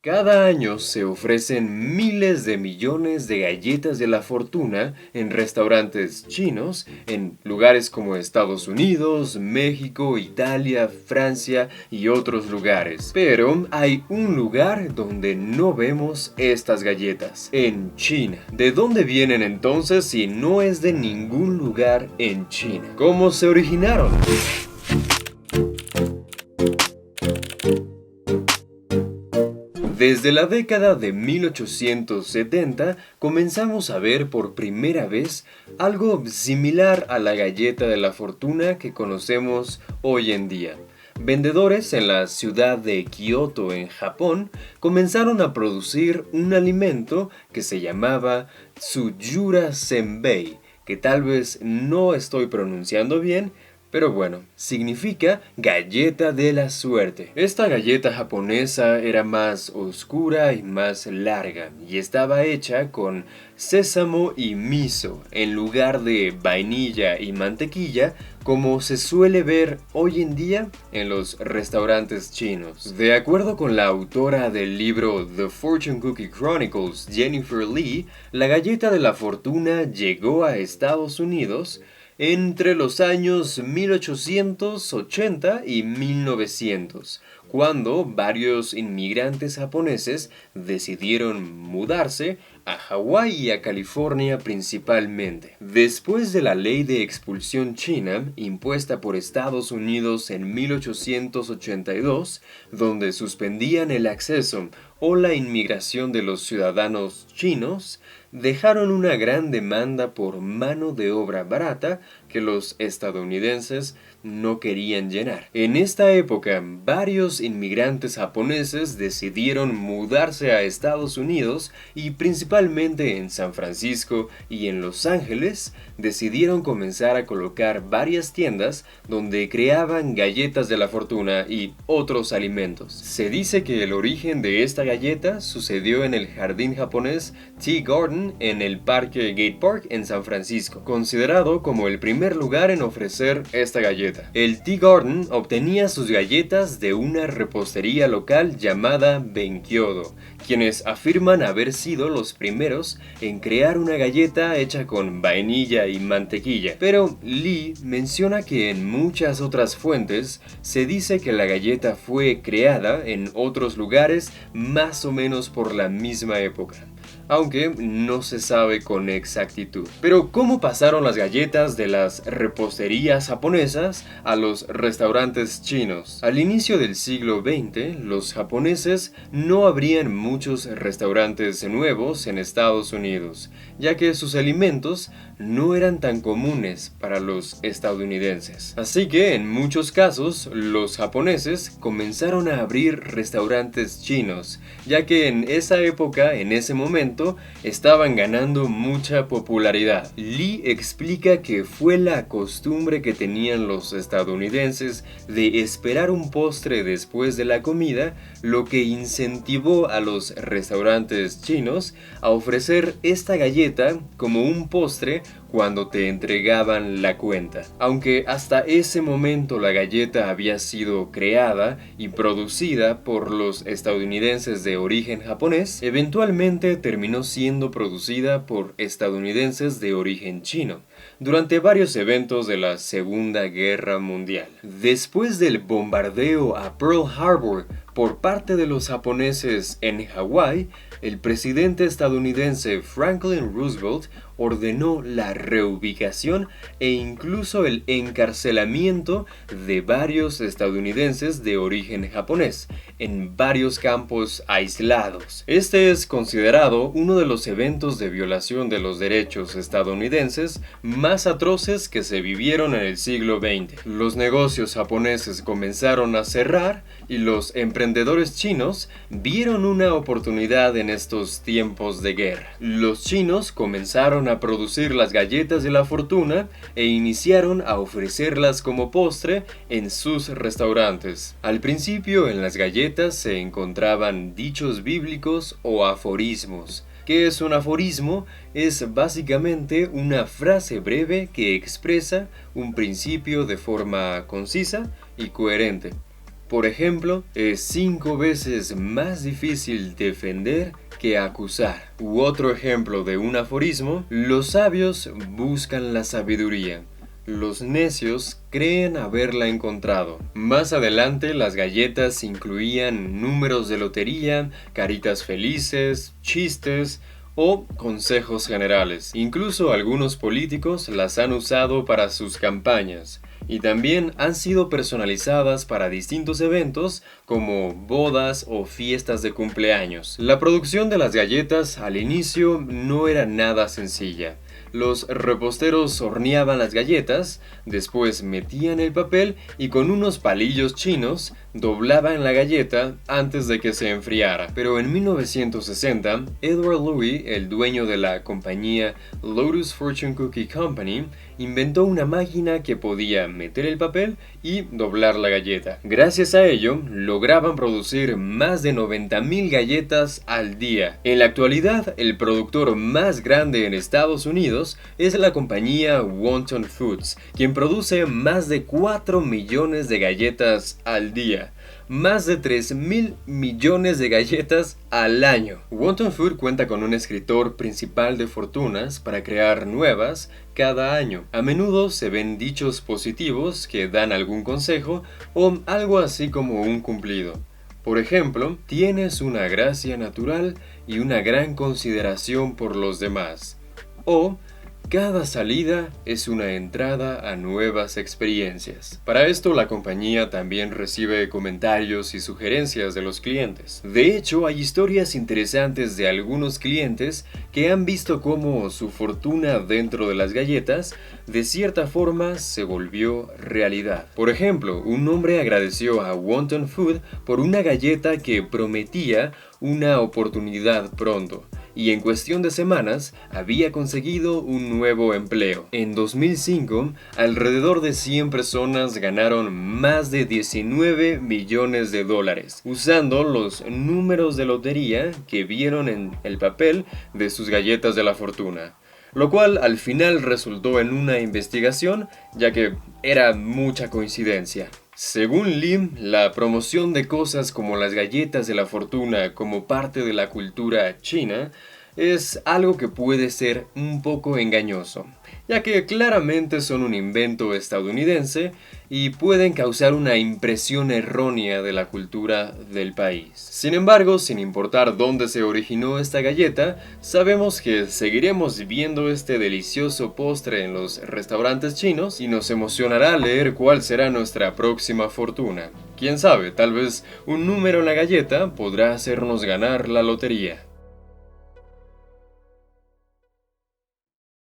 Cada año se ofrecen miles de millones de galletas de la fortuna en restaurantes chinos, en lugares como Estados Unidos, México, Italia, Francia y otros lugares. Pero hay un lugar donde no vemos estas galletas, en China. ¿De dónde vienen entonces si no es de ningún lugar en China? ¿Cómo se originaron? Desde la década de 1870 comenzamos a ver por primera vez algo similar a la galleta de la fortuna que conocemos hoy en día. Vendedores en la ciudad de Kioto, en Japón, comenzaron a producir un alimento que se llamaba Tsujura Senbei, que tal vez no estoy pronunciando bien, pero bueno, significa galleta de la suerte. Esta galleta japonesa era más oscura y más larga y estaba hecha con sésamo y miso en lugar de vainilla y mantequilla como se suele ver hoy en día en los restaurantes chinos. De acuerdo con la autora del libro The Fortune Cookie Chronicles, Jennifer Lee, la galleta de la fortuna llegó a Estados Unidos entre los años 1880 y 1900, cuando varios inmigrantes japoneses decidieron mudarse a Hawái y a California principalmente. Después de la ley de expulsión china impuesta por Estados Unidos en 1882, donde suspendían el acceso o la inmigración de los ciudadanos chinos, dejaron una gran demanda por mano de obra barata que los estadounidenses no querían llenar. En esta época, varios inmigrantes japoneses decidieron mudarse a Estados Unidos y principalmente en San Francisco y en Los Ángeles, decidieron comenzar a colocar varias tiendas donde creaban galletas de la fortuna y otros alimentos. Se dice que el origen de esta galleta sucedió en el jardín japonés Tea Garden en el Parque Gate Park en San Francisco, considerado como el primer lugar en ofrecer esta galleta. El Tea Garden obtenía sus galletas de una repostería local llamada Benkyodo, quienes afirman haber sido los primeros en crear una galleta hecha con vainilla y mantequilla. Pero Lee menciona que en muchas otras fuentes se dice que la galleta fue creada en otros lugares más o menos por la misma época, aunque no se sabe con exactitud. Pero ¿cómo pasaron las galletas de las reposterías japonesas a los restaurantes chinos? Al inicio del siglo XX, los japoneses no abrían muchos restaurantes nuevos en Estados Unidos, ya que sus alimentos no eran tan comunes para los estadounidenses. Así que en muchos casos, los japoneses comenzaron a abrir restaurantes chinos, ya que en esa época, en ese momento, estaban ganando mucha popularidad. Lee explica que fue la costumbre que tenían los estadounidenses de esperar un postre después de la comida lo que incentivó a los restaurantes chinos a ofrecer esta galleta como un postre cuando te entregaban la cuenta. Aunque hasta ese momento la galleta había sido creada y producida por los estadounidenses de origen japonés, eventualmente terminó siendo producida por estadounidenses de origen chino durante varios eventos de la Segunda Guerra Mundial. Después del bombardeo a Pearl Harbor por parte de los japoneses en Hawái, el presidente estadounidense Franklin Roosevelt ordenó la reubicación e incluso el encarcelamiento de varios estadounidenses de origen japonés en varios campos aislados. Este es considerado uno de los eventos de violación de los derechos estadounidenses más atroces que se vivieron en el siglo XX. Los negocios japoneses comenzaron a cerrar y los emprendedores chinos vieron una oportunidad en estos tiempos de guerra. Los chinos comenzaron a producir las galletas de la fortuna e iniciaron a ofrecerlas como postre en sus restaurantes. Al principio en las galletas se encontraban dichos bíblicos o aforismos. ¿Qué es un aforismo? Es básicamente una frase breve que expresa un principio de forma concisa y coherente. Por ejemplo, es 5 veces más difícil defender que acusar. U otro ejemplo de un aforismo: los sabios buscan la sabiduría, los necios creen haberla encontrado. Más adelante, las galletas incluían números de lotería, caritas felices, chistes o consejos generales. Incluso algunos políticos las han usado para sus campañas. Y también han sido personalizadas para distintos eventos como bodas o fiestas de cumpleaños. La producción de las galletas al inicio no era nada sencilla. Los reposteros horneaban las galletas, después metían el papel y con unos palillos chinos doblaban la galleta antes de que se enfriara. Pero en 1960, Edward Louis, el dueño de la compañía Lotus Fortune Cookie Company, inventó una máquina que podía meter el papel y doblar la galleta. Gracias a ello, lograban producir más de 90,000 galletas al día. En la actualidad, el productor más grande en Estados Unidos es la compañía Wonton Foods, quien produce más de 4 millones de galletas al día. Más de 3,000 millones de galletas al año. Wonton Food cuenta con un escritor principal de fortunas para crear nuevas cada año. A menudo se ven dichos positivos que dan algún consejo o algo así como un cumplido. Por ejemplo, tienes una gracia natural y una gran consideración por los demás. O cada salida es una entrada a nuevas experiencias. Para esto, la compañía también recibe comentarios y sugerencias de los clientes. De hecho, hay historias interesantes de algunos clientes que han visto cómo su fortuna dentro de las galletas de cierta forma se volvió realidad. Por ejemplo, un hombre agradeció a Wonton Food por una galleta que prometía una oportunidad pronto, y en cuestión de semanas había conseguido un nuevo empleo. En 2005, alrededor de 100 personas ganaron más de 19 millones de dólares usando los números de lotería que vieron en el papel de sus galletas de la fortuna. Lo cual al final resultó en una investigación, ya que era mucha coincidencia. Según Lim, la promoción de cosas como las galletas de la fortuna como parte de la cultura china es algo que puede ser un poco engañoso, ya que claramente son un invento estadounidense y pueden causar una impresión errónea de la cultura del país. Sin embargo, sin importar dónde se originó esta galleta, sabemos que seguiremos viendo este delicioso postre en los restaurantes chinos y nos emocionará leer cuál será nuestra próxima fortuna. Quién sabe, tal vez un número en la galleta podrá hacernos ganar la lotería.